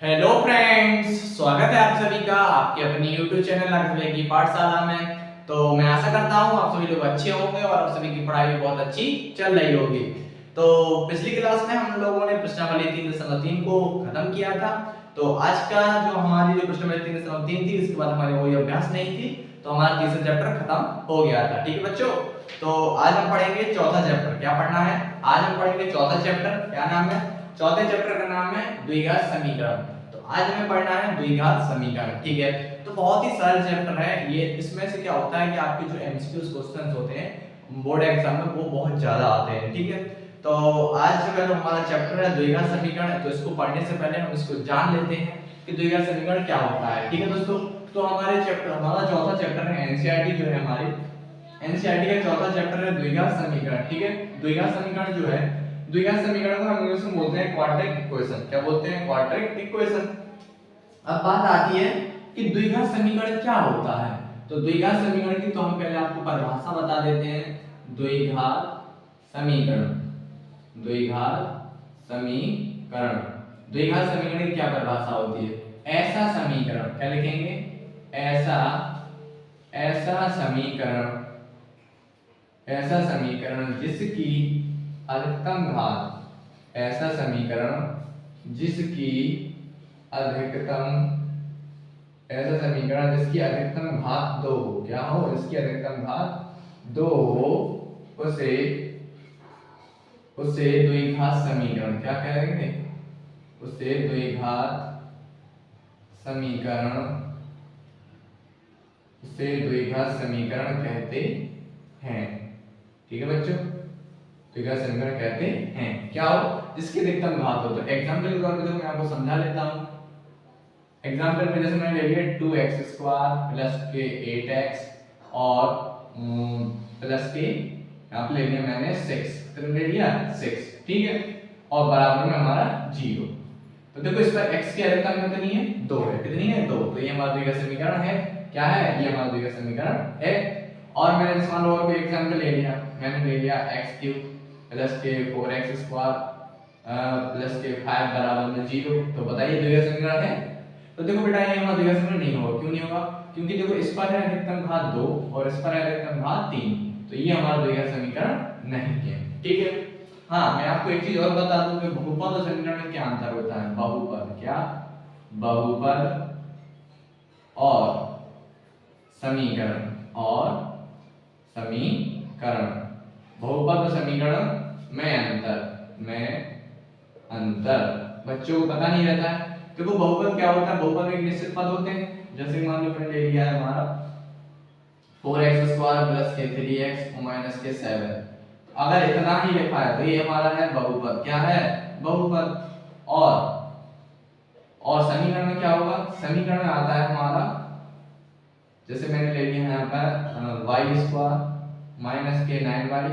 Hello friends, स्वागत है आप सभी का आपके अपनी YouTube चैनल अक्षय की पाठशाला में। तो मैं आशा करता हूँ आप सभी लोग अच्छे होंगे और आप सभी की पढ़ाई भी बहुत अच्छी चल रही होगी। तो पिछली क्लास में हम लोगों ने प्रश्नावली 3.3 को खत्म किया था। तो आज का जो हमारी जो प्रश्नावली 3.3 थी, इसके बाद हमारी कोई अभ्यास नहीं थी, तो हमारा तीसरा चैप्टर खत्म हो गया था। ठीक है बच्चों, तो आज हम पढ़ेंगे चौथा चैप्टर। क्या पढ़ना है? आज हम पढ़ेंगे चौथा चैप्टर। क्या नाम है? चौथे चैप्टर का नाम है द्विघात समीकरण। तो आज हमें पढ़ना है द्विघात समीकरण। ठीक है, तो बहुत ही सरल चैप्टर है ये। इसमें से क्या होता है कि आपके जो एमसीक्यू क्वेश्चंस होते हैं बोर्ड एग्जाम में वो बहुत ज्यादा आते हैं। ठीक है, तो आज का जो हमारा चैप्टर है द्विघात समीकरण, तो इसको पढ़ने से पहले हम इसको जान लेते हैं कि द्विघात समीकरण क्या होता है। ठीक है दोस्तों, तो हमारा चौथा चैप्टर है एनसीईआरटी जो है हमारी एनसीईआरटी का चौथा चैप्टर है द्विघात समीकरण। ठीक है, द्विघात समीकरण जो है, द्विघात समीकरण को हम इंग्लिश में बोलते हैं क्वाड्रेटिक इक्वेशन। क्या बोलते हैं? Quadratic equation. अब बात आती है कि द्विघात समीकरण क्या होता है। तो द्विघात समीकरण की तो हम पहले आपको परिभाषा बता देते हैं। द्विघात समीकरण, द्विघात समीकरण, द्विघात समीकरण की क्या परिभाषा होती है? ऐसा समीकरण, क्या लिखेंगे? ऐसा समीकरण, ऐसा समीकरण जिसकी अधिकतम घात, ऐसा समीकरण जिसकी अधिकतम, ऐसा समीकरण जिसकी अधिकतम घात 2 हो। क्या हो? इसकी अधिकतम घात 2 हो, उसे द्विघात समीकरण क्या कहेंगे? उसे द्विघात समीकरण, उसे द्विघात समीकरण कहते हैं। ठीक है बच्चों, द्विघात समीकरण कहते हैं। क्या हो? जिसकी अधिकतम घात हो। तो एग्जांपल के तौर पे मैं आपको समझा लेता हूं। एग्जांपल में जैसे मैंने ले लिया 2x² प्लस के 8x और प्लस के यहाँ पे ले लिया मैंने 6, तो ले लिया 6। ठीक है, और बराबर में हमारा 0। तो देखो इस पर x की अधिकतम कितनी है? 2 है। कितनी है? 2। तो ये हमारा द्विघात समीकरण है। क्या है? ये हमारा द्विघात समीकरण है। और मैंने जैसे मान लो और कोई एग्जांपल ले लिया, मैंने ले लिया x³ प्लस के 4x² प्लस के 5 बराबर में 0। तो बताइए द्विघात समीकरण है? तो देखो बेटा ये हमारा द्विघात समीकरण नहीं होगा। क्यों नहीं होगा? क्योंकि देखो इस पर है अधिकतम घात 2 और इस पर है अधिकतम घात 3, तो ये हमारा द्विघात समीकरण नहीं है। ठीक है, हाँ मैं आपको एक चीज और बता दूं कि बहुपद और समीकरण में क्या अंतर होता है। बहुपद, क्या? बहुपद और समीकरण, बहुपद और समीकरण में अंतर बच्चों को पता नहीं रहता है। देखो बहुपद क्या होता है? बहुपद में एक निश्चित पद होते हैं। जैसे मान लो मैंने ले लिया है हमारा 4x² प्लस के 3x माइनस के 7। अगर इतना ही लिखा है तो ये हमारा है बहुपद। क्या है? बहुपद। और समीकरण में क्या होगा? समीकरण में आता है हमारा, जैसे मैंने ले लिया है यहाँ पर y² माइनस के 9y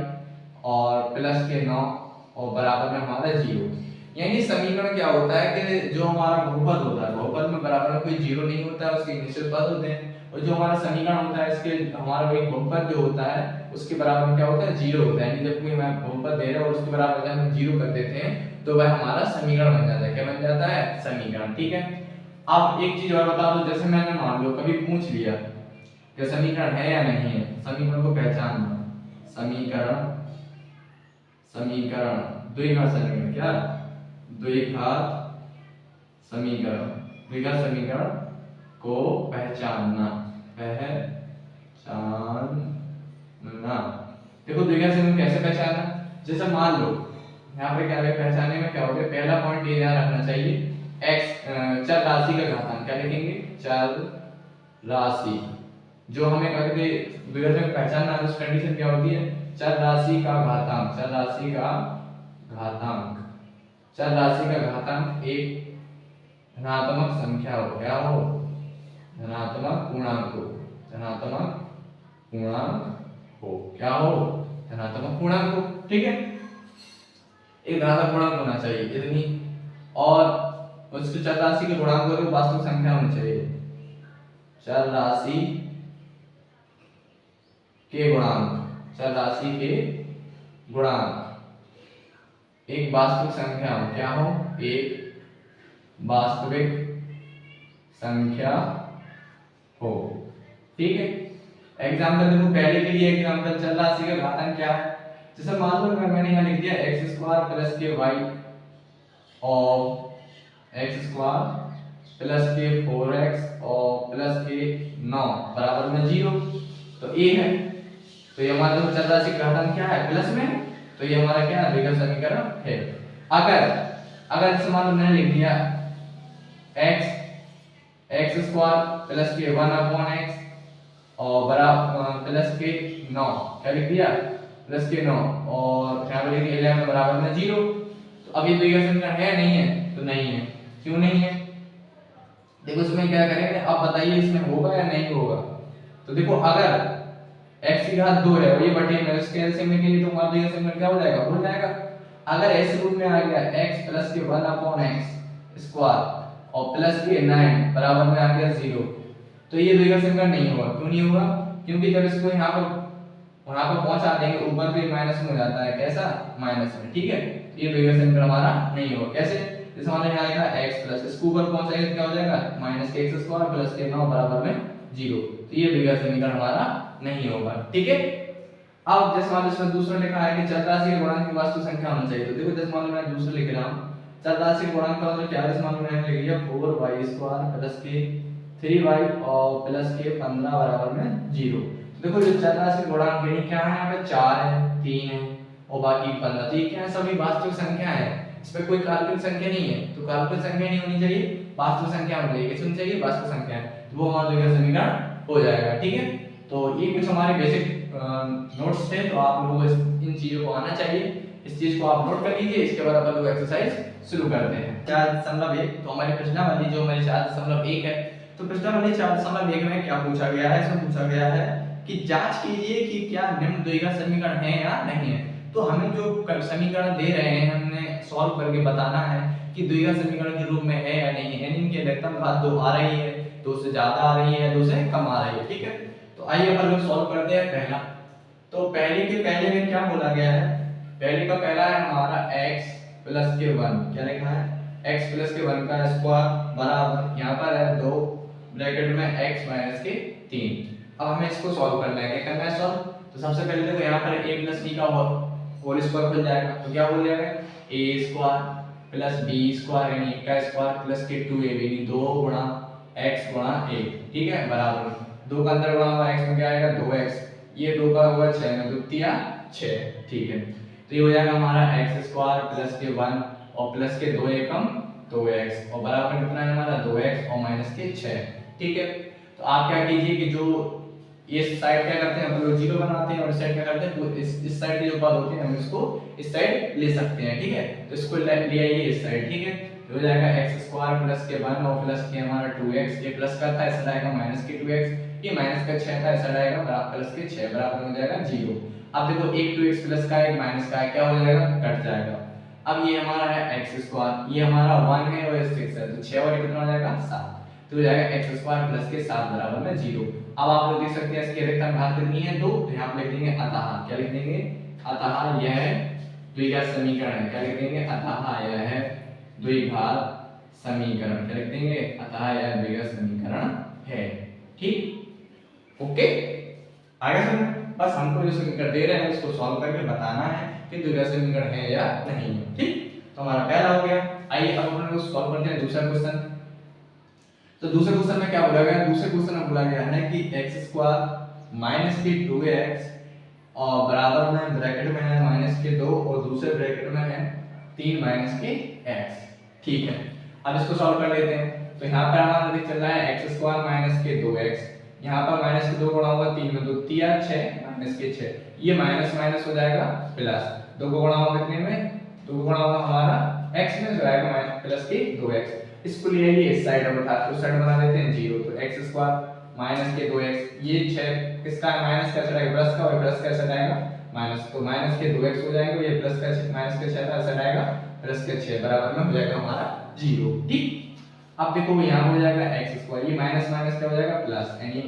और प्लस के 9 और बराबर में हमारा 0। यानी समीकरण क्या होता है कि जो हमारा बहुपद होता है, बहुपद में बराबर में कोई 0 नहीं होता है, उसके निश्चित पद होते हैं। और जो हमारा समीकरण होता है, इसके हमारा एक बहुपद जो होता है उसके बराबर में क्या होता है? 0 होता है। यानी जब कोई मैं बहुपद दे रहा हूं और उसके बराबर जब हम 0 कर देते हैं तो वह हमारा समीकरण बन जाता है। क्या बन जाता है? समीकरण। ठीक है, अब एक चीज और बता दो, जैसे मैंने मान लो कभी पूछ लिया कि समीकरण है या नहीं है, समीकरण को पहचानना। समीकरण द्विघात समीकरण, क्या? द्विघात समीकरण को पहचानना। देखो द्विघात समीकरण कैसे पहचानना? जैसे मान लो यहाँ पे क्या है, पहचानने में क्या हो गया, पहला पॉइंट ये ध्यान रखना चाहिए, x चर राशि का घातांक। क्या लिखेंगे? चर राशि। जो हमें कभी द्विघात समीकरण पहचानना है उस कंडीशन क्या होती है? चर राशि का घातांक, चर राशि का घातांक एक धनात्मक संख्या हो। क्या हो? धनात्मक पूर्णांक हो। क्या हो? धनात्मक पूर्णांक हो। ठीक है, एक धनात्मक पूर्णांक होना चाहिए इतनी, और उसके चर राशि के गुणांक को वास्तविक संख्या होनी चाहिए। चर राशि के गुणांक एक वास्तविक संख्या हो। क्या हो? एक वास्तविक संख्या हो। ठीक है, एग्जाम्पल देखो, पहले के लिए एग्जाम्पल चल राशि का घातांक क्या है। जैसे मान लो मैंने यहाँ लिख दिया एक्स स्क्वायर प्लस के वाई और एक्स स्क्वायर प्लस के 4x और प्लस के 9 बराबर में 0। तो ए है, तो ये हमारा जो चल राशि का घातांक क्या है, प्लस में, तो ये हमारा क्या है, द्विघात समीकरण है। अगर जैसे मान लो मैंने लिख दिया एक्स स्क्वायर प्लस के 1/x और बराबर प्लस के 9, क्या लिख दिया, प्लस के 9 और यहाँ पे लिख दिया 11 बराबर में 0। तो अब ये द्विघात समीकरण है नहीं है, तो नहीं है। क्यों नहीं है, देखो इसमें क्या करेंगे, अब बताइए इसमें होगा या नहीं होगा। तो देखो अगर x की घात 2 है और ये बटे में उसके एलसीएम के लिए तो हमारा द्विघात समीकरण क्या हो जाएगा, हो जाएगा। अगर ऐसे रूप में आ गया x प्लस के 1/x स्क्वायर और प्लस के 9 बराबर में आ गया 0, तो ये द्विघात समीकरण नहीं होगा। क्यों नहीं होगा, क्योंकि जब इसको यहाँ पर पहुंचा देंगे ऊपर भी माइनस में हो जाता है, कैसा, माइनस में। ठीक है, तो ये द्विघात समीकरण हमारा नहीं होगा। कैसे, जैसे हमारे यहाँ आएगा x प्लस इसको ऊपर पहुंचाएंगे तो क्या हो जाएगा, माइनस के x स्क्वायर प्लस के 9 बराबर में 0। तो ये द्विघात समीकरण हमारा नहीं होगा। ठीक है, अब जैसे मान लो इसमें दूसरा लिखा है कि चल राशि के गुणांक की वास्तविक संख्या होनी चाहिए। तो देखो जैसे मान लो मैं दूसरा लिख रहा हूं, चल राशि के गुणांक का मतलब क्या है, जैसे मान लो मैंने लिख दिया 4y² प्लस के 3y और प्लस के 15 बराबर में 0। देखो जो चल राशि के गुणांक है क्या है, यहाँ पे 4 है, 3 है और बाकी 15। तो ये क्या है, सभी वास्तविक संख्या है, इसमें कोई काल्पनिक संख्या नहीं है। तो काल्पनिक संख्या नहीं होनी चाहिए, वास्तविक संख्या होनी चाहिए। किस होनी चाहिए, वास्तविक संख्या है, तो वो हमारा द्विघात समीकरण हो जाएगा। ठीक है, तो ये कुछ हमारे बेसिक नोट्स थे, तो आप लोगों को इन चीजों को आना चाहिए। इस चीज को आप नोट कर लीजिए। इसके बाद अपन लोग एक्सरसाइज शुरू करते हैं। 4.1 तो हमारी प्रश्नावली जो हमारी 4.1 है, तो प्रश्नावली 4.1 में क्या पूछा गया है, इसमें पूछा गया है कि जांच कीजिए कि क्या निम्न द्विघात समीकरण है या नहीं है। तो हमें जो समीकरण दे रहे हैं हमने सॉल्व करके बताना है कि द्विघात समीकरण के रूप में है या नहीं है। यानी इनकी अधिकतम घात 2 आ रही है, 2 से ज्यादा आ रही है, 2 से कम आ रही है। ठीक है, तो आइए अपन लोग सॉल्व करते हैं। पहला, तो पहले में क्या बोला गया है, पहले का पहला है हमारा x प्लस के 1, क्या लिखा है, x प्लस के 1 का स्क्वायर बराबर यहाँ पर है 2 ब्रैकेट में x माइनस के 3। अब हमें इसको सॉल्व करना है। क्या करना है सॉल्व, तो सबसे पहले देखो यहाँ पर a प्लस b का होल स्क्वायर खुल जाएगा। तो क्या बोल जाएगा, a square plus b square यानी a का स्क्वायर प्लस के 2ab यानी 2 गुणा x गुणा a। ठीक है, बराबर 2 का अंदर गुणा हुआ x में क्या आएगा, 2x, ये 2 का हुआ 6 में 2 तिया 6। ठीक है, तो ये हो जाएगा हमारा x स्क्वायर प्लस के 1 और प्लस के 2 एकम 2x और बराबर कितना है हमारा 2x और माइनस के 6। ठीक है, तो आप क्या कीजिए कि जो ये साइड क्या करते हैं, हम लोग 0 बनाते हैं और इस साइड क्या करते हैं, तो इस साइड की जो पद होते हैं हम इसको इस साइड ले सकते हैं। ठीक है, तो इसको ले आइए इस साइड। ठीक है, तो हो जाएगा x स्क्वायर प्लस के 1 और प्लस के हमारा 2x, ये प्लस का था ऐसा आएगा माइनस के 2x, ये माइनस का 6 था ऐसा आएगा बराबर प्लस के 6 बराबर हो जाएगा 0। अब देखो एक 2x प्लस का एक माइनस का है, क्या हो जाएगा, कट जाएगा। अब ये हमारा है x स्क्वायर, ये हमारा 1 है और 6 है, तो 6 और कितना हो जाएगा 7, तो हो जाएगा x स्क्वायर प्लस के 7 बराबर में 0। अब आप लोग देख सकते हैं इसकी अधिकतम घात कितनी है 2, तो यहाँ पे लिख देंगे अतः, क्या लिख देंगे, अतः यह द्विघात समीकरण है। क्या लिख देंगे, अतः यह है द्विघात समीकरण। क्या लिख देंगे, अतः यह द्विघात समीकरण है। ठीक, ओके, आगे सुन, बस हमको जो समीकरण दे रहे हैं उसको सॉल्व करके बताना है कि द्विघात समीकरण है या नहीं है। ठीक, तो हमारा पहला हो गया। आइए अब अपन लोग सॉल्व करते हैं दूसरा क्वेश्चन। तो दूसरे क्वेश्चन में क्या बोला गया, दूसरे क्वेश्चन में बोला गया है कि x स्क्वायर माइनस के 2x और बराबर में ब्रैकेट में है माइनस के 2 और दूसरे ब्रैकेट में है 3 माइनस के x। ठीक है, अब इसको सॉल्व कर लेते हैं। तो यहाँ पर हमारा देख चल रहा है x स्क्वायर माइनस के 2x, यहाँ पर माइनस के 2 गुणा होगा 3 में 2 तिया 6 माइनस के 6, ये माइनस माइनस हो जाएगा प्लस, 2 को गुणा होगा कितने में, 2 को गुणा होगा हमारा x में, जो आएगा माइनस प्लस के 2x। इसको ले आइए इस साइड और उठा उस साइड बना देते हैं 0। तो x स्क्वायर माइनस के 2x, ये 6 किसका है, माइनस का चढ़ाएगा प्लस का, और प्लस का ऐसा जाएगा माइनस, तो माइनस के 2x हो जाएंगे, ये प्लस का माइनस के 6 था ऐसा जाएगा प्लस के 6 बराबर में हो जाएगा हमारा 0। ठीक, अब देखो यहाँ हो जाएगा x स्क्वायर, ये माइनस माइनस क्या हो जाएगा प्लस, यानी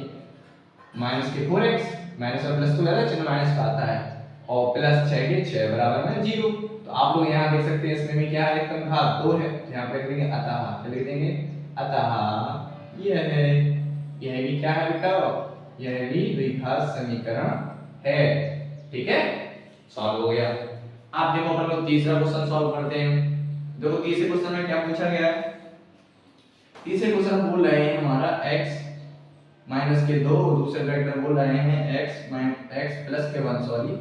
माइनस के 4x, माइनस और प्लस तो ज्यादा चिन्ह माइनस का आता है, और प्लस 6 के 6 बराबर में 0। तो आप लोग यहाँ देख सकते हैं इसमें भी क्या है, एकदम घात 2 है, तो यहाँ पे लिख देंगे अतः, क्या लिख देंगे अतः यह भी क्या है बेटा, यह भी द्विघात समीकरण है। ठीक है, सॉल्व हो गया। आप देखो अपन लोग तीसरा क्वेश्चन सॉल्व करते हैं। देखो तीसरे क्वेश्चन में क्या पूछा गया है, तीसरे क्वेश्चन बोल रहे हैं हमारा x माइनस के 2, दूसरे ब्रैकेट में बोल रहे हैं x प्लस के 1 सॉरी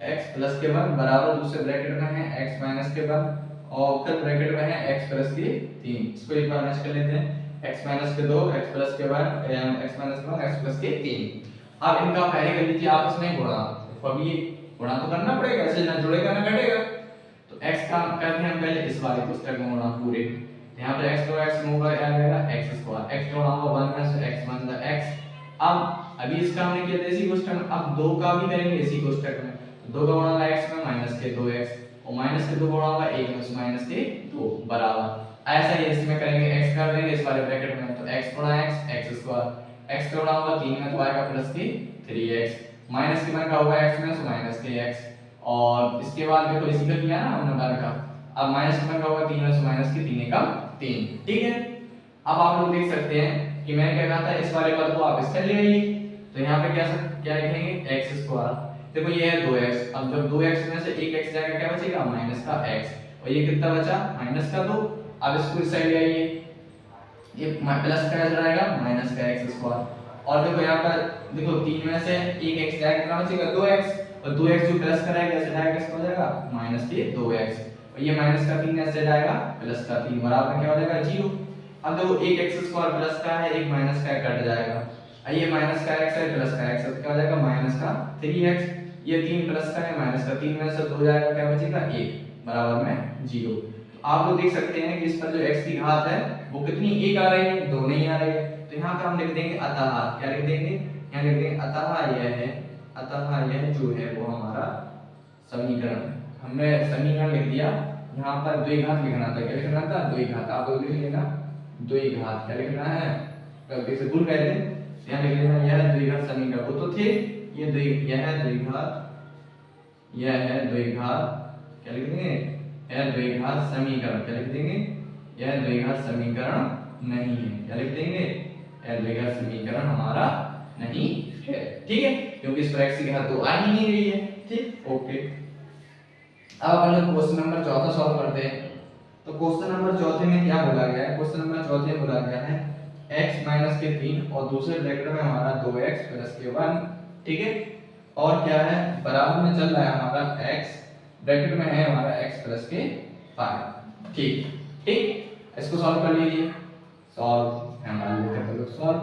x प्लस के 1 बराबर दूसरे ब्रैकेट में है x माइनस के 1 और फिर ब्रैकेट में है x प्लस के 3। इसको एक बार मैच कर लेते हैं, x माइनस के 2 x प्लस के 1 x माइनस के 1 x प्लस के 3। अब इनका पहले कर लीजिए आपस में गुणा, तो अब ये गुणा तो करना पड़ेगा, ऐसे ना जुड़ेगा ना घटेगा। तो x का करते हैं हम पहले इस वाले पुस्तक में गुणा पूरे, यहाँ पे x तो x होगा क्या आएगा x स्क्वायर, x गुणा होगा 1 में से x वन द x। अब अभी इसका हमने किया था इसी क्वेश्चन में, अब 2 का भी करेंगे इसी क्वेश्चन में। तो 2 का गुणा होगा x में माइनस के 2x और माइनस के 2 गुणा होगा 1 में से माइनस के 2 बराबर। ऐसा ही इसमें करेंगे, x कर देंगे इस वाले ब्रैकेट में, तो x गुणा x स्क्वायर, x का गुणा होगा 3 में तो आएगा प्लस के 3x, माइनस के 1 का होगा x में तो माइनस के x, और इसके बाद देखो इसी का किया ना हमने बार का, अब माइनस के 1 का होगा 3 में से माइनस के 3 का 3। ठीक है, अब आप लोग देख सकते हैं कि मैंने क्या कहा था, इस वाले पद को आप इससे ले आइए, तो यहाँ पे क्या लिखेंगे x स्क्वायर। देखो ये है 2x, अब जब 2x में से एक x जाएगा क्या बचेगा माइनस का x, और ये कितना बचा माइनस का 2। अब इसको इस साइड ले आइए, ये प्लस का जाएगा माइनस का x स्क्वायर, और देखो यहाँ पर देखो 3 में से एक x जाएगा कितना बचेगा 2x, और 2x जो प्लस कराएगा ऐसे जाएगा किसको हो जाएगा माइनस के 2x, और ये माइनस का 3 ऐसे जाएगा प्लस का 3 बराबर क्या हो जाएगा 0। अब देखो एक x स्क्वायर प्लस का है, एक माइनस का कट जाएगा, ये माइनस का x है प्लस का x, तो क्या हो जाएगा माइनस का 3x, ये 3 प्लस का है माइनस का 3 में से 2 जाएगा क्या बचेगा 1 बराबर में 0। आप लोग देख सकते हैं कि इस पर जो x की घात है वो कितनी 1 आ रही है, 2 नहीं आ रही है, तो यहाँ पे हम लिख देंगे अतः, क्या लिख देंगे यहाँ लिख देंगे अतः यह जो है वो हमारा समीकरण, हमने समीकरण लिख दिया। यहाँ पर द्विघात लिखना था, क्या लिखना था द्विघात, आप लोग लिख लेना द्विघात, क्या लिखना है गलती से भूल गए थे, यहाँ लिख लेना यह द्विघात समीकरण, वो तो थे ये यह है द्विघात क्या लिख देंगे यह द्विघात समीकरण, क्या लिख देंगे यह द्विघात समीकरण नहीं है, क्या लिख देंगे यह द्विघात समीकरण हमारा नहीं है। ठीक है, क्योंकि इस पर x की घात तो आ ही नहीं रही है। ठीक, ओके। अब अपन लोग क्वेश्चन नंबर 4 सॉल्व करते हैं। तो क्वेश्चन नंबर 4 में क्या बोला गया है, क्वेश्चन नंबर 4 में बोला गया है x माइनस के 3 और दूसरे ब्रैकेट में हमारा 2x प्लस के 1। ठीक है, और क्या है बराबर में चल रहा है हमारा x, ब्रैकेट में है हमारा x प्लस के 5। ठीक, इसको सॉल्व कर लीजिए, सॉल्व हम मान लेते हैं सॉल्व।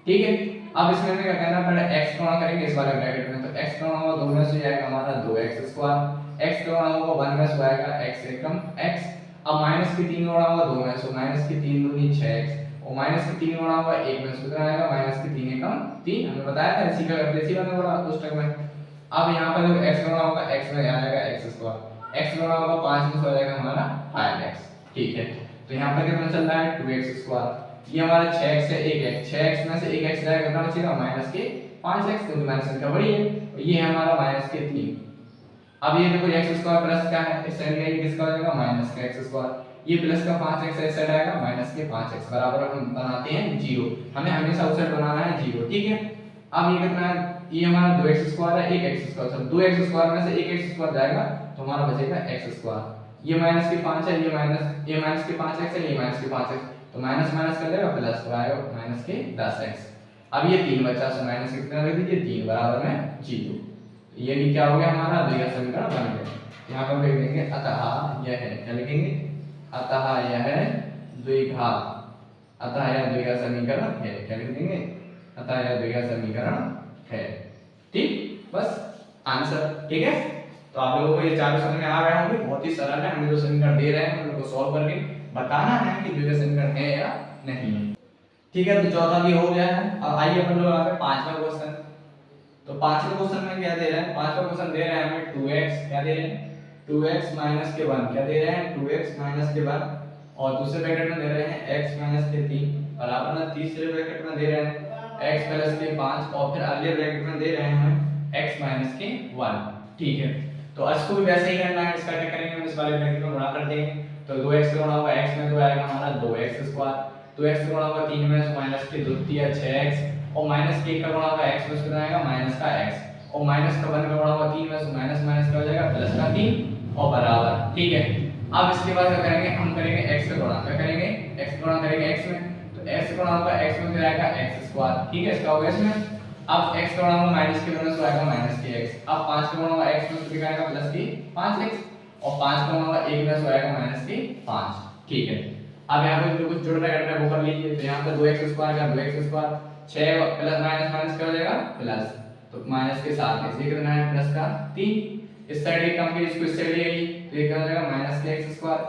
ठीक है, अब इसमें हमें क्या करना पड़ेगा, x गुणा करेंगे इस वाले ब्रैकेट में, तो x गुणा होगा 2 में से आएगा हमारा 2x स्क्वायर, x गुणा होगा 1 में से आएगा x एकम x, अब माइनस के 3 गुणा होगा 2 में से, माइनस के 3 दूनी 6x, और माइनस के 3 गुणा होगा 1 में से कितना आएगा माइनस के 3 एकम 3, हमने बताया था इसी का करते इसी वाला बड़ा पुस्तक में। अब यहाँ पर जब x गुणा होगा x में आएगा x स्क्वायर, x गुणा होगा 5 में से हो जाएगा हमारा 5x। ठीक है, तो यहाँ पर कितना चल रहा है 2x स्क्वायर, ये हमारा 6x है 1x, 6x में से 1x जाएगा कितना बचेगा माइनस के 5x, क्योंकि माइनस संख्या बड़ी है, और ये है हमारा माइनस के 3। अब ये देखो x स्क्वायर प्लस का है, इस साइड का ये किसका हो जाएगा माइनस का x स्क्वायर, ये प्लस का 5x इस साइड आएगा माइनस के 5x बराबर हम बनाते हैं 0, हमें हमेशा उस साइड बनाना है 0। ठीक है, अब ये कितना है, ये हमारा 2x स्क्वायर है 1x स्क्वायर, सब 2x स्क्वायर में से 1x स्क्वायर जाएगा तो हमारा बचेगा x स्क्वायर, ये माइनस के 5 है, ये माइनस के 5x है, ये माइनस के 5x, तो माइनस माइनस कर देगा प्लस तो आएगा माइनस के 10x। अब ये 3 बचा, तो माइनस कितना रख दीजिए 3 बराबर में 0। ये भी क्या हो गया हमारा द्विघात समीकरण बन गया। यहाँ पर लिख देंगे अतः यह है, क्या लिखेंगे अतः यह द्विघात, अतः यह द्विघात समीकरण है, क्या लिख देंगे अतः यह द्विघात समीकरण है। ठीक, बस आंसर। ठीक है, तो आप लोगों को ये चारों समझ में आ गए होंगे, बहुत ही सरल है, हम जो समीकरण दे रहे हैं उनको सॉल्व करके बताना है कि द्विघात समीकरण है या नहीं है। ठीक है, तो चौथा भी हो गया है। अब आइए अपन लोग आगे पांचवा क्वेश्चन। तो पांचवे क्वेश्चन में क्या दे रहे हैं, पांचवा क्वेश्चन दे रहे हैं हमें 2x, क्या दे रहे हैं 2x माइनस के 1, क्या दे रहे हैं 2x माइनस के 1, और दूसरे ब्रैकेट में दे रहे हैं x माइनस के 3 बराबर में तीसरे ब्रैकेट में दे रहे हैं x प्लस के 5, और फिर अगले ब्रैकेट में दे रहे हैं हमें x माइनस के 1। ठीक है, तो इसको भी वैसे ही करना है। इसका क्या करेंगे, हम इस वाले ब्रैकेट में गुणा कर देंगे। तो 2x से गुणा होगा x में तो आएगा हमारा 2x स्क्वायर, 2x से गुणा होगा 3 में माइनस के 2 3 6x, और माइनस के 1 का गुणा होगा x में, उसका आएगा माइनस का x, और माइनस का 1 का गुणा होगा 3 में माइनस माइनस का हो जाएगा प्लस का 3 और बराबर। ठीक है, अब इसके बाद क्या करेंगे, हम करेंगे x का गुणा। क्या करेंगे, x गुणा करेंगे x में, तो x गुणा होगा x में तो आएगा x स्क्वायर। ठीक है, इसका होगा इसमें। अब x का गुणा होगा माइनस के दोनों से आएगा माइनस के x, अब 5 का गुणा होगा x में तो आएगा प्लस की 5x, और 5 का गुणा होगा 1 में तो आएगा माइनस की 5। ठीक है, अब यहाँ पे जो कुछ जुड़ रहा है वो कर लीजिए। तो यहाँ पे 2x स्क्वायर का 2x square 6 plus minus minus क्या हो जाएगा प्लस, तो माइनस के साथ में ये कितना है प्लस का 3। इस साइड एक कम की इसको इस साइड ले आइए तो ये क्या हो जाएगा माइनस के x स्क्वायर,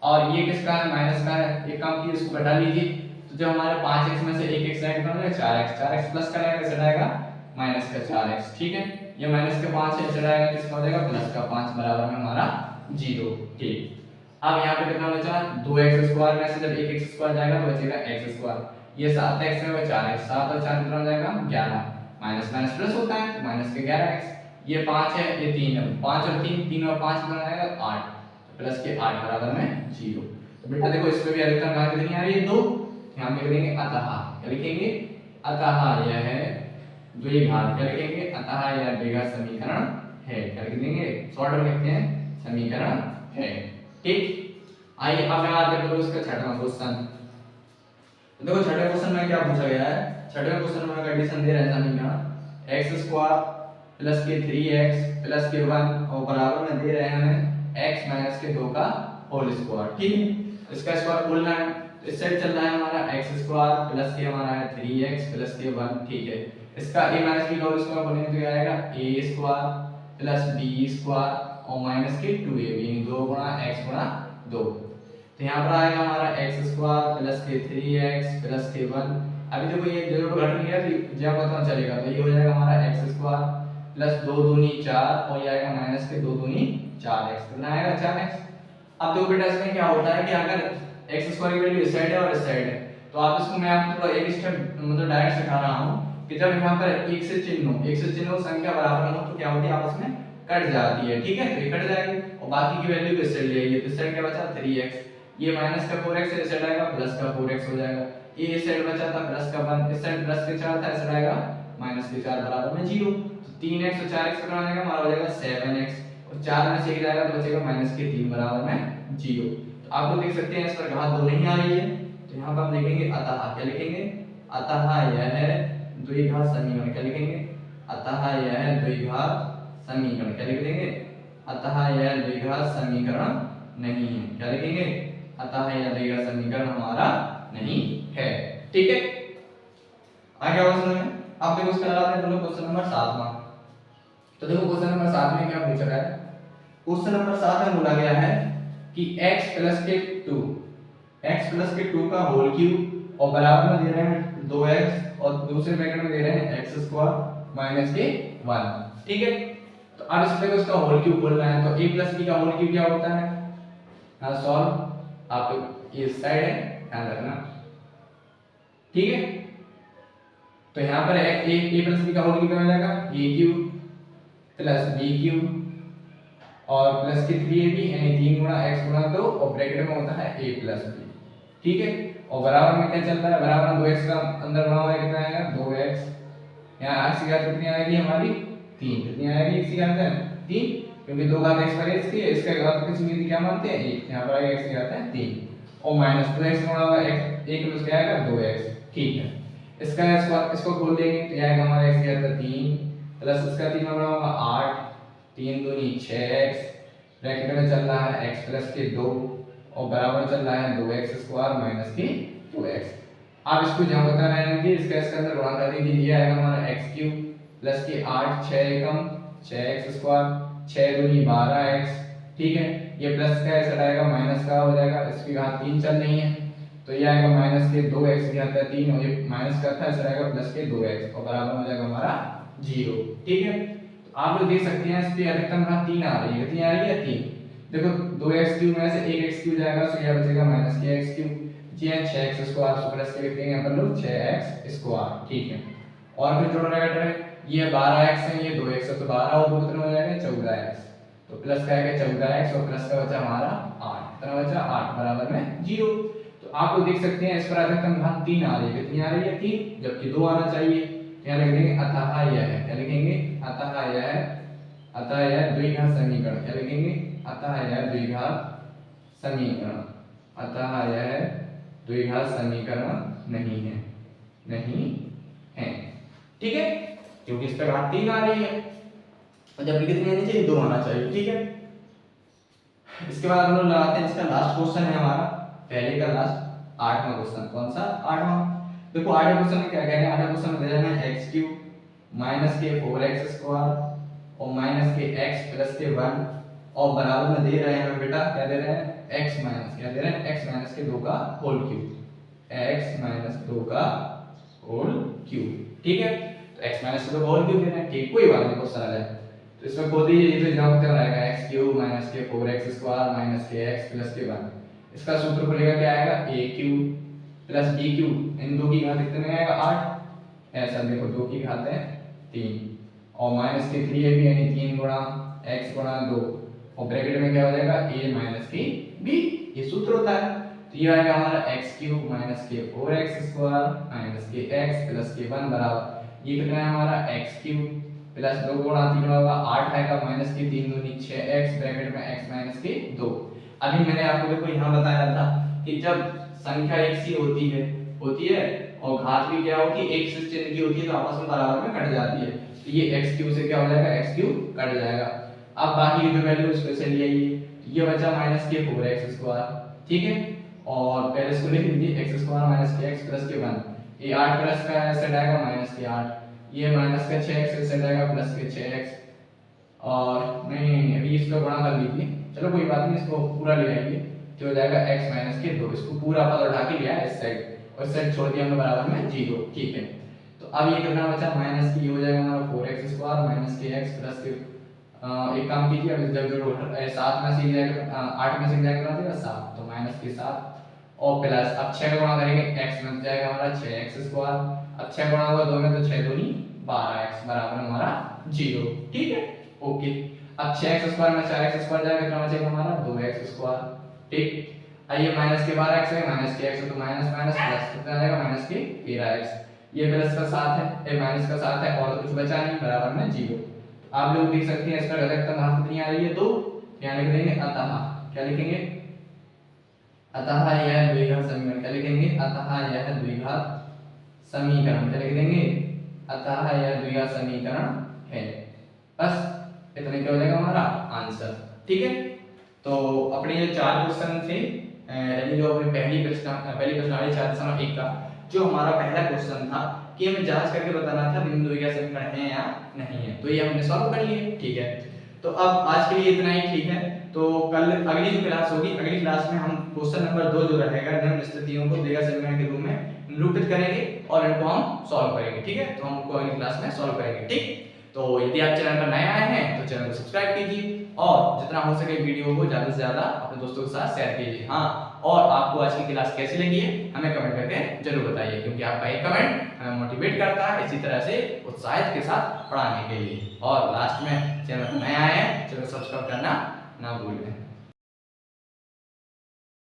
और ये किसका है माइनस का है, एक कम की इसको घटा लीजिए। तो जो हमारे 5x में से 1x साइड कर लेंगे 4x, 4x प्लस करेंगे कैसे आएगा माइनस का 4x। ठीक है, ये माइनस का 5 है, चला आएगा किसका हो जाएगा प्लस का 5 बराबर में हमारा 0। ठीक, अब यहाँ पे कितना बचा 2x स्क्वायर में से जब 1x स्क्वायर जाएगा तो बचेगा x स्क्वायर, ये 7x में वो 4x, 7 और 4 कितना हो जाएगा 11, माइनस माइनस प्लस होता है तो माइनस के 11x, ये 5 है ये 3 है, 5 और 3 3 और 5 कितना आएगा 8, तो प्लस के 8 बराबर में 0। तो बेटा देखो इसमें भी अधिकतम मान कितनी आ रही है 2, यहाँ पे लिखेंगे अतः, क्या लिखेंगे अतः यह है द्विघात, क्या लिखेंगे अतः यह द्विघात समीकरण है, क्या लिख देंगे शॉर्ट में लिखते हैं समीकरण है। ठीक, आइए अब मैं बात करता हूं इसका छठवां क्वेश्चन। तो देखो छठे क्वेश्चन में क्या पूछा गया है, छठे क्वेश्चन में कंडीशन दे रहा है समीकरण x स्क्वायर प्लस के 3x प्लस के 1 और बराबर में दे रहे हैं हमें x माइनस के 2 का होल स्क्वायर। ठीक है, इसका स्क्वायर बोलना है, तो इस साइड चल रहा है हमारा x स्क्वायर प्लस के हमारा है 3x प्लस के 1। ठीक है, इसका a माइनस b का होल स्क्वायर बोलेंगे तो क्या आएगा a square plus b square और माइनस के 2ab यानी 2 गुणा x गुणा 2। तो यहाँ पर आएगा हमारा x स्क्वायर प्लस के 3x प्लस के 1। अभी देखो ये जरूर घट नहीं है तो जब पता चलेगा, तो ये हो जाएगा हमारा x स्क्वायर प्लस 2 दूनी 4 और ये आएगा माइनस के 2 दूनी 4x, कितना आएगा 4x। अब देखो बेटा इसमें क्या होता है कि अगर x स्क्वायर की वैल्यू इस साइड है और इस साइड है, तो आप इसको मैं आपको थोड़ा एक स्टेप मतलब डायरेक्ट सिखा रहा हूँ कि जब यहाँ पर एक से चिन्ह हो संख्या बराबर हो तो क्या होती है आपस में कट जाती है। ठीक है, तो ये कट जाएगी और बाकी की वैल्यू इस साइड ले आइए, तो इस साइड क्या बचा 3x, ये माइनस का 4x है, इस साइड आएगा प्लस का 4x हो जाएगा, ये इस साइड बचा था प्लस का 1, इस साइड प्लस के 4 था, इस साइड आएगा माइनस के 4 बराबर में 0। तो 3x और 4x कितना आ जाएगा हमारा हो जाएगा 7x, और 4 में से 1 जाएगा तो बचेगा माइनस के 3 बराबर में 0। तो आप लोग देख सकते हैं इस पर घात 2 नहीं आ रही है, तो यहाँ पर हम लिखेंगे अतः, क्या लिखेंगे अतः यह है द्विघात समीकरण, क्या लिखेंगे अतः यह है द्विघात समीकरण, क्या लिख देंगे अतः यह द्विघात समीकरण नहीं है, क्या लिखेंगे अतः यह द्विघात समीकरण हमारा नहीं है। ठीक है, आगे और सुनिए। अब देखो इसके अलावा हम लोग क्वेश्चन नंबर 7 में, तो देखो क्वेश्चन नंबर 7 में क्या पूछा गया है, क्वेश्चन नंबर 7 में बोला गया है कि x प्लस के 2 का होल क्यूब और बराबर में दे रहे हैं 2x और दूसरे ब्रैकेट में दे रहे हैं x स्क्वायर माइनस के 1। ठीक है, तो अब इसमें देखो इसका होल क्यूब बोलना है, तो a प्लस b का होल क्यूब क्या होता है, हाँ सॉल्व आप ये साइड है ध्यान रखना। ठीक है, तो यहाँ पर a प्लस b का होल क्यूब क्या हो जाएगा a cube plus b cube और प्लस के 3ab यानी 3 गुणा x गुणा 2 और ब्रैकेट में होता है a प्लस b। ठीक है, और बराबर में क्या चल रहा है, बराबर में 2x का अंदर बना हुआ है, कितना आएगा 2x, यहाँ x की घात कितनी आएगी हमारी 3, कितनी आएगी x की घात 3, क्योंकि 2 घात x पर x की है, इसका घात किस में क्या मानते हैं 1, यहाँ पर आएगा x की घात 3 और माइनस 2x गुणा होगा x 1 प्लस क्या आएगा 2x। ठीक है, इसको खोल देंगे तो ये आएगा हमारा x की घात 3 प्लस इसका 3 गुणा होगा 8, 3 दूनी 6x, ब्रैकेट में चल रहा है x प्लस के 2 और बराबर चल रहा है 2x स्क्वायर माइनस के 2x। आप इसको जहां बता रहे हैं कि इसके अंदर गुणा कर दीजिए, ये आएगा हमारा x क्यूब प्लस के 8 6 एकम 6x स्क्वायर 6 दूनी 12x। ठीक है, ये प्लस का ऐसा आएगा माइनस का हो जाएगा, इसकी घात 3 चल रही है, तो ये आएगा माइनस के 2x की घात 3 और ये माइनस का था ऐसा आएगा प्लस के 2x और बराबर हो जाएगा हमारा 0। ठीक है, आप लोग देख सकते हैं इस पे अधिकतम घात 3 आ रही है, कितनी आ रही है 3। देखो 2x क्यूब में से 1x क्यूब जाएगा तो यह बचेगा माइनस के x क्यूब, ये 6x स्क्वायर तो प्लस के लिखेंगे अपन लोग 6x स्क्वायर। ठीक है, और फिर जोड़ रहेगा ये 12x है ये 2x है तो 12 और 2 कितना हो जाएगा 14x, तो प्लस का आएगा 14x और प्लस का बचा हमारा 8, कितना बचा 8 बराबर में 0। तो आप लोग देख सकते हैं इस पर अधिकतम घात 3 आ रही है, कितनी आ रही है 3, जबकि 2 आना चाहिए। यहाँ लिख देंगे अतः यह है, क्या लिखेंगे अतः यह द्विघात समीकरण, क्या लिखेंगे अतः यह द्विघात समीकरण, अतः यह द्विघात समीकरण नहीं है, ठीक है, क्योंकि इस पर घात 3 आ रही है और जब कितनी आनी चाहिए 2 आना चाहिए, ठीक है। इसके बाद हम लोग लगाते हैं इसका लास्ट क्वेश्चन है हमारा, पहले का लास्ट 8वां क्वेश्चन। कौन सा 8वां? देखो 8वें क्वेश्चन में क्या कह रहे हैं, 8वें क्वेश्चन में दे रहे हैं x³ माइनस के 4x² और माइनस के x प्लस के 1 और बराबर में दे रहे हैं बेटा, क्या दे रहे हैं x माइनस, क्या दे रहे हैं x माइनस के 2 का होल क्यूब, x माइनस 2 का होल क्यूब, ठीक है। तो x माइनस 2 का होल क्यूब दे रहे हैं, ठीक, कोई बात नहीं, बहुत सरल है। तो इसमें खोद दीजिए, ये तो जवाब क्या आएगा x³ माइनस के 4x² माइनस के x प्लस के 1, इसका सूत्र खुलेगा क्या आएगा a³ प्लस b³ इन दो की घात कितने में आएगा 8, ऐसा देखो 2 की घात है 3 और माइनस के 3ab यानी 3 गुणा x गुणा 2 और ब्रैकेट में क्या हो जाएगा a माइनस के b, ये सूत्र होता है। तो ये आएगा हमारा x³ माइनस के 4x² माइनस के x प्लस के 1 बराबर ये कितना है हमारा x³ प्लस 2 गुणा 3 होगा 8 आएगा माइनस के 3 दूनी 6x ब्रैकेट में x माइनस के 2। अभी मैंने आपको देखो यहाँ बताया था कि जब संख्या एक सी होती है और घात भी क्या होती है एक से चिन्ह की होती है तो आपस में बराबर में कट जाती है, तो ये x³ से क्या हो जाएगा x³ कट जाएगा। अब बाकी जो वैल्यू इसको से ले आइए, ये बचा माइनस के 4x², ठीक है, और पहले इसको लिख लीजिए x² माइनस के x प्लस के 1, ये 8 प्लस का सेट आएगा माइनस के 8, ये माइनस का 6x से सेट आएगा प्लस के 6x और नहीं अभी इसको गुणा कर लीजिए, चलो कोई बात नहीं, इसको पूरा ले आइए तो हो जाएगा x माइनस के 2, इसको पूरा पद उठा के लिया इस साइड और इस साइड छोड़ दिया हमने बराबर में 0, ठीक है। तो अब ये कितना बचा माइनस की हो जाएगा हमारा 4x² माइनस के x प्लस के एक काम कीजिए, अब जब जो 7 में से जाएगा 8 में से जाएगा कितना देगा 7, तो माइनस के 7 और प्लस अब 6 का गुणा करेंगे x में जाएगा हमारा 6x², अब 6 गुणा होगा 2 में तो 6 दूनी 12x बराबर हमारा 0, ठीक है, ओके। अब 6x² में 4x² जाएगा कितना बचेगा हमारा 2x², ठीक। आइए माइनस के 12x है माइनस के x तो माइनस माइनस प्लस कितना आएगा माइनस के 13x, ये प्लस का 7 है ये माइनस का 7 है और कुछ बचा नहीं बराबर में 0। आप लोग देख सकते हैं इसका अधिकतम घात कितनी आ रही है 2, यहाँ लिख देंगे अतः, क्या लिखेंगे अतः यह द्विघात समीकरण, क्या लिखेंगे अतः यह द्विघात समीकरण, क्या लिख देंगे अतः यह द्विघात समीकरण है, बस इतने क्या हो जाएगा हमारा आंसर, ठीक है। तो अपने ये 4 क्वेश्चन थे, यानी जो अपनी पहली प्रश्नावली 4.1 का जो हमारा पहला क्वेश्चन था कि हमें जांच करके बताना था निम्न द्विघात समीकरण है या नहीं है, तो ये हमने सॉल्व कर लिए, ठीक है। तो अब आज के लिए इतना ही, ठीक है। तो कल अगली जो क्लास होगी, अगली क्लास में हम क्वेश्चन नंबर 2 जो रहेगा निम्न स्थितियों को द्विघात समीकरण के रूप में निरूपित करेंगे और इनको हम सॉल्व करेंगे, ठीक है। तो हम उनको अगली क्लास में सॉल्व करेंगे, ठीक। तो यदि आप चैनल पर नए आए हैं तो चैनल को सब्सक्राइब कीजिए और जितना हो सके वीडियो को ज्यादा से ज्यादा अपने दोस्तों के साथ शेयर कीजिए, हाँ। और आपको आज की क्लास कैसी लगी है हमें कमेंट करके जरूर बताइए, क्योंकि आपका एक कमेंट हमें मोटिवेट करता है इसी तरह से उत्साहित के साथ पढ़ाने के लिए। और लास्ट में चैनल पर नए आए हैं चैनल को सब्सक्राइब करना ना भूलें।